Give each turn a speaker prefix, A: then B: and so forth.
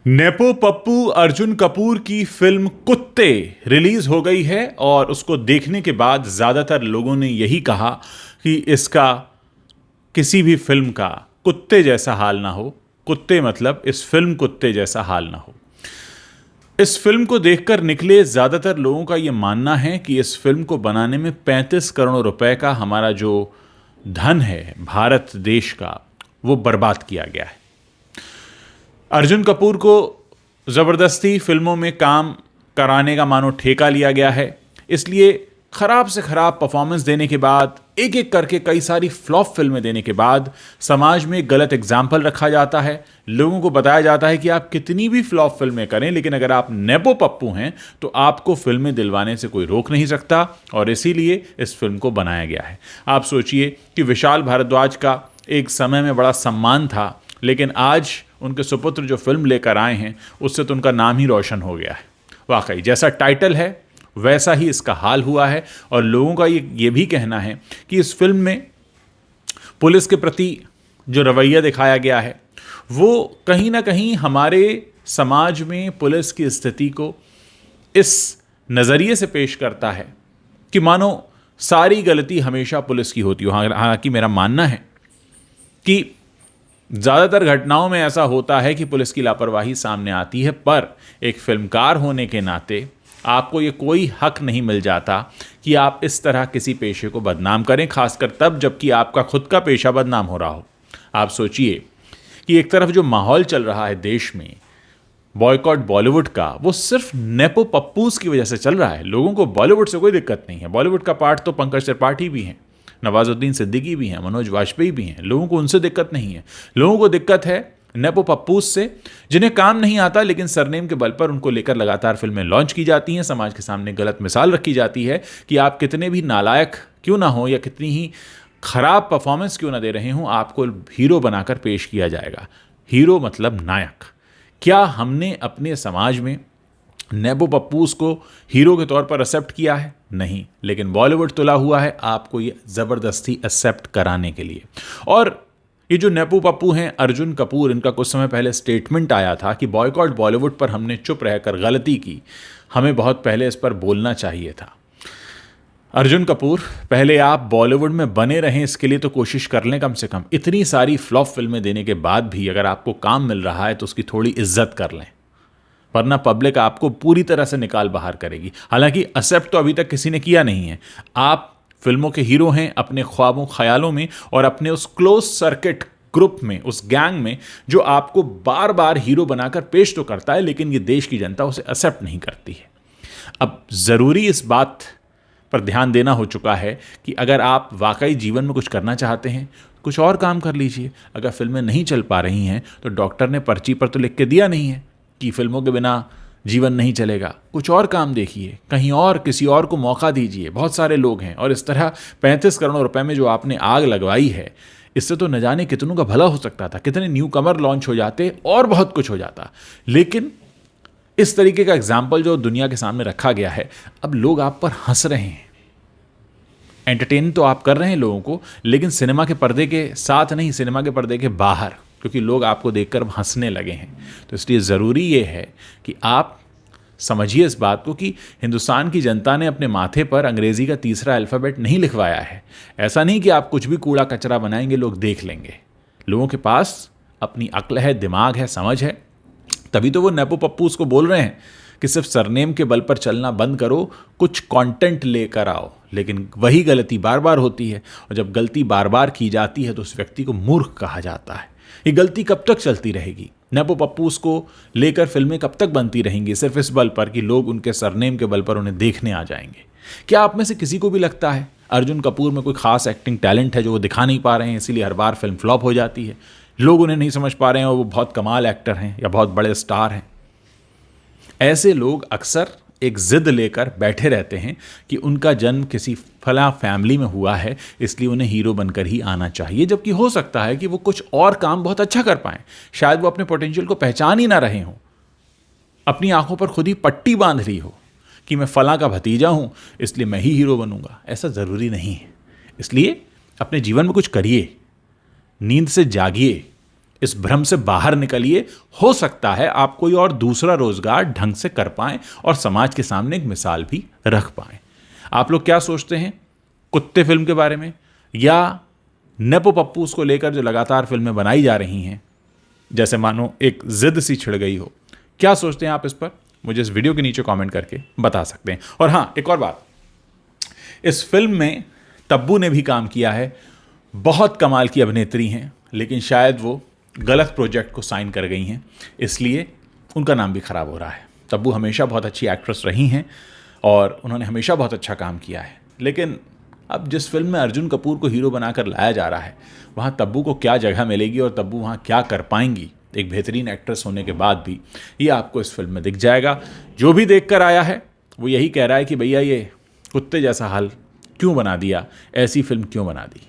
A: Nepo Pappu Arjun Kapoor की film कुत्ते release हो गई है और उसको देखने के बाद ज़्यादातर लोगों ने यही कहा कि इसका किसी भी फिल्म का कुत्ते जैसा हाल ना हो। कुत्ते मतलब इस फिल्म कुत्ते जैसा हाल ना हो। इस फिल्म को देखकर निकले ज़्यादातर लोगों का ये मानना है कि इस फिल्म को बनाने में 35 करोड़ रुपए का हमारा जो धन है भारत देश का, वो बर्बाद किया गया है। अर्जुन कपूर को ज़बरदस्ती फिल्मों में काम कराने का मानो ठेका लिया गया है, इसलिए खराब से खराब परफॉर्मेंस देने के बाद, एक एक करके कई सारी फ्लॉप फिल्में देने के बाद समाज में गलत एग्जाम्पल रखा जाता है। लोगों को बताया जाता है कि आप कितनी भी फ्लॉप फिल्में करें, लेकिन अगर आप नेपो पप्पू हैं तो आपको फिल्में दिलवाने से कोई रोक नहीं सकता, और इसीलिए इस फिल्म को बनाया गया है। आप सोचिए कि विशाल भारद्वाज का एक समय में बड़ा सम्मान था, लेकिन आज उनके सुपुत्र जो फिल्म लेकर आए हैं उससे तो उनका नाम ही रोशन हो गया है। वाकई जैसा टाइटल है वैसा ही इसका हाल हुआ है। और लोगों का ये भी कहना है कि इस फिल्म में पुलिस के प्रति जो रवैया दिखाया गया है वो कहीं ना कहीं हमारे समाज में पुलिस की स्थिति को इस नज़रिए से पेश करता है कि मानो सारी गलती हमेशा पुलिस की होती हो। हालांकि मेरा मानना है कि ज़्यादातर घटनाओं में ऐसा होता है कि पुलिस की लापरवाही सामने आती है, पर एक फिल्मकार होने के नाते आपको ये कोई हक नहीं मिल जाता कि आप इस तरह किसी पेशे को बदनाम करें, खासकर तब जबकि आपका खुद का पेशा बदनाम हो रहा हो। आप सोचिए कि एक तरफ जो माहौल चल रहा है देश में बॉयकॉट बॉलीवुड का, वो सिर्फ नेपो पप्पूस की वजह से चल रहा है। लोगों को बॉलीवुड से कोई दिक्कत नहीं है। बॉलीवुड का पार्ट तो पंकज त्रिपाठी भी हैं, नवाजुद्दीन सिद्दीकी भी हैं, मनोज वाजपेयी भी हैं। लोगों को उनसे दिक्कत नहीं है। लोगों को दिक्कत है नेपो पप्पूस से, जिन्हें काम नहीं आता लेकिन सरनेम के बल पर उनको लेकर लगातार फिल्में लॉन्च की जाती हैं। समाज के सामने गलत मिसाल रखी जाती है कि आप कितने भी नालायक क्यों ना हो या कितनी ही खराब परफॉर्मेंस क्यों ना दे रहे हों, आपको हीरो बनाकर पेश किया जाएगा। हीरो मतलब नायक। क्या हमने अपने समाज में नेपो पप्पूस को हीरो के तौर पर एक्सेप्ट किया है? नहीं, लेकिन बॉलीवुड तुला हुआ है आपको ये ज़बरदस्ती एक्सेप्ट कराने के लिए। और ये जो नेपो पप्पू हैं अर्जुन कपूर, इनका कुछ समय पहले स्टेटमेंट आया था कि बॉयकॉट बॉलीवुड पर हमने चुप रहकर गलती की, हमें बहुत पहले इस पर बोलना चाहिए था। अर्जुन कपूर, पहले आप बॉलीवुड में बने रहें, इसके लिए तो कोशिश कर लें कम से कम। इतनी सारी फ्लॉप फिल्में देने के बाद भी अगर आपको काम मिल रहा है तो उसकी थोड़ी इज्जत कर लें, वरना पब्लिक आपको पूरी तरह से निकाल बाहर करेगी। हालांकि एक्सेप्ट तो अभी तक किसी ने किया नहीं है। आप फिल्मों के हीरो हैं अपने ख्वाबों ख्यालों में और अपने उस क्लोज सर्किट ग्रुप में, उस गैंग में जो आपको बार बार हीरो बनाकर पेश तो करता है, लेकिन ये देश की जनता उसे एक्सेप्ट नहीं करती है। अब ज़रूरी इस बात पर ध्यान देना हो चुका है कि अगर आप वाकई जीवन में कुछ करना चाहते हैं, कुछ और काम कर लीजिए। अगर फिल्में नहीं चल पा रही हैं तो डॉक्टर ने पर्ची पर तो लिख के दिया नहीं है कि फिल्मों के बिना जीवन नहीं चलेगा। कुछ और काम देखिए, कहीं और किसी और को मौका दीजिए। बहुत सारे लोग हैं। और इस तरह 35 करोड़ रुपए में जो आपने आग लगवाई है, इससे तो न जाने कितनों का भला हो सकता था, कितने न्यू कमर लॉन्च हो जाते और बहुत कुछ हो जाता। लेकिन इस तरीके का एग्जाम्पल जो दुनिया के सामने रखा गया है, अब लोग आप पर हंस रहे हैं। एंटरटेन तो आप कर रहे हैं लोगों को, लेकिन सिनेमा के पर्दे के साथ नहीं, सिनेमा के पर्दे के बाहर, क्योंकि लोग आपको देखकर हंसने लगे हैं। तो इसलिए ज़रूरी ये है कि आप समझिए इस बात को कि हिंदुस्तान की जनता ने अपने माथे पर अंग्रेज़ी का तीसरा अल्फ़ाबेट नहीं लिखवाया है। ऐसा नहीं कि आप कुछ भी कूड़ा कचरा बनाएंगे लोग देख लेंगे। लोगों के पास अपनी अक्ल है, दिमाग है, समझ है, तभी तो वो नेपो पप्पूस को बोल रहे हैं कि सिर्फ सरनेम के बल पर चलना बंद करो, कुछ कंटेंट लेकर आओ। लेकिन वही गलती बार बार होती है, और जब गलती बार बार की जाती है तो उस व्यक्ति को मूर्ख कहा जाता है। ये गलती कब तक चलती रहेगी? नेपो पप्पूस को लेकर फिल्में कब तक बनती रहेंगी सिर्फ इस बल पर कि लोग उनके सरनेम के बल पर उन्हें देखने आ जाएंगे? क्या आप में से किसी को भी लगता है अर्जुन कपूर में कोई खास एक्टिंग टैलेंट है जो वो दिखा नहीं पा रहे हैं, इसीलिए हर बार फिल्म फ्लॉप हो जाती है? लोग उन्हें नहीं समझ पा रहे हैं और वो बहुत कमाल एक्टर हैं या बहुत बड़े स्टार हैं। ऐसे लोग अक्सर एक जिद लेकर बैठे रहते हैं कि उनका जन्म किसी फला फैमिली में हुआ है, इसलिए उन्हें हीरो बनकर ही आना चाहिए, जबकि हो सकता है कि वो कुछ और काम बहुत अच्छा कर पाएं। शायद वो अपने पोटेंशियल को पहचान ही ना रहे हों, अपनी आंखों पर खुद ही पट्टी बांध रही हो कि मैं फला का भतीजा हूं इसलिए मैं ही हीरो बनूंगा। ऐसा ज़रूरी नहीं है। इसलिए अपने जीवन में कुछ करिए, नींद से जागिए, इस भ्रम से बाहर निकलिए, हो सकता है आप कोई और दूसरा रोजगार ढंग से कर पाएं और समाज के सामने एक मिसाल भी रख पाएं। आप लोग क्या सोचते हैं कुत्ते फिल्म के बारे में, या नेपो पप्पूस को लेकर जो लगातार फिल्में बनाई जा रही हैं, जैसे मानो एक जिद सी छिड़ गई हो? क्या सोचते हैं आप इस पर? मुझे इस वीडियो के नीचे कमेंट करके बता सकते हैं। और हाँ, एक और बात, इस फिल्म में तब्बू ने भी काम किया है। बहुत कमाल की अभिनेत्री हैं, लेकिन शायद वो गलत प्रोजेक्ट को साइन कर गई हैं, इसलिए उनका नाम भी खराब हो रहा है। तब्बू हमेशा बहुत अच्छी एक्ट्रेस रही हैं और उन्होंने हमेशा बहुत अच्छा काम किया है, लेकिन अब जिस फिल्म में अर्जुन कपूर को हीरो बनाकर लाया जा रहा है, वहाँ तब्बू को क्या जगह मिलेगी और तब्बू वहाँ क्या कर पाएंगी एक बेहतरीन एक्ट्रेस होने के बाद भी, ये आपको इस फिल्म में दिख जाएगा। जो भी देख कर आया है वो यही कह रहा है कि भैया ये कुत्ते जैसा हाल क्यों बना दिया, ऐसी फिल्म क्यों बना दी।